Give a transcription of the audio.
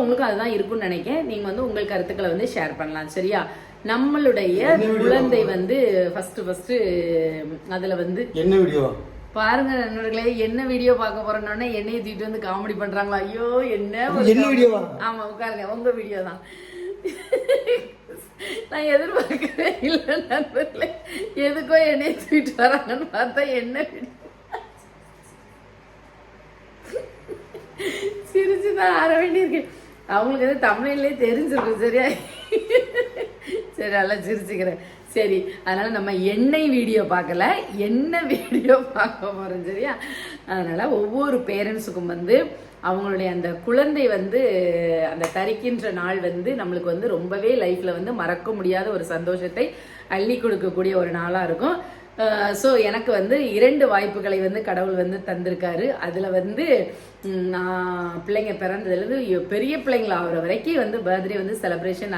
உங்களுக்கும் அதுதான் இருக்கும்னு நினைக்கிறேன். நீங்க வந்து உங்கள் கருத்துக்களை வந்து ஷேர் பண்ணலாம். சரியா? நம்மளுடைய குழந்தை வந்து ஃபர்ஸ்ட் அதுல வந்து என்ன வீடியோ பாருங்க நண்பர்களே, என்ன வீடியோ பார்க்க போறோம்னு என்னைய தூக்கிட்டு வந்து காமெடி பண்றாங்களா? ஐயோ என்ன வீடியோவா? ஆமா உட்காருங்க, உங்க வீடியோ தான். நான் எதிர்பார்க்கவே இல்லை நண்பர்களே, எதுக்கோ என்னைய தூக்கிட்டு வராங்கன்னு பார்த்தா என்ன வீடியோ. சிரிச்சுதான் ஆற வேண்டியிருக்கு. அவங்களுக்கு வந்து தமிழ்லேயே தெரிஞ்சிருக்கும். சரியா? சரி, நல்லா சிரிச்சுக்கிறேன். சரி, அதனால நம்ம எண்ணெய் வீடியோ பார்க்கல, என்ன வீடியோ பார்க்க போறோம். சரியா? அதனால ஒவ்வொரு பேரண்ட்ஸுக்கும் வந்து அவங்களுடைய அந்த குழந்தை வந்து அந்த தரிக்கின்ற நாள் வந்து நம்மளுக்கு வந்து ரொம்பவே லைஃப்ல வந்து மறக்க முடியாத ஒரு சந்தோஷத்தை அள்ளி கொடுக்கக்கூடிய ஒரு நாளா இருக்கும். ஸோ எனக்கு வந்து 2 வாய்ப்புகளை வந்து கடவுள் வந்து தந்திருக்காரு. அதில் வந்து நான் பிள்ளைங்க பிறந்ததுலேருந்து பெரிய பிள்ளைங்களா ஆகிற வரைக்கும் வந்து பர்த்டே வந்து செலிப்ரேஷன்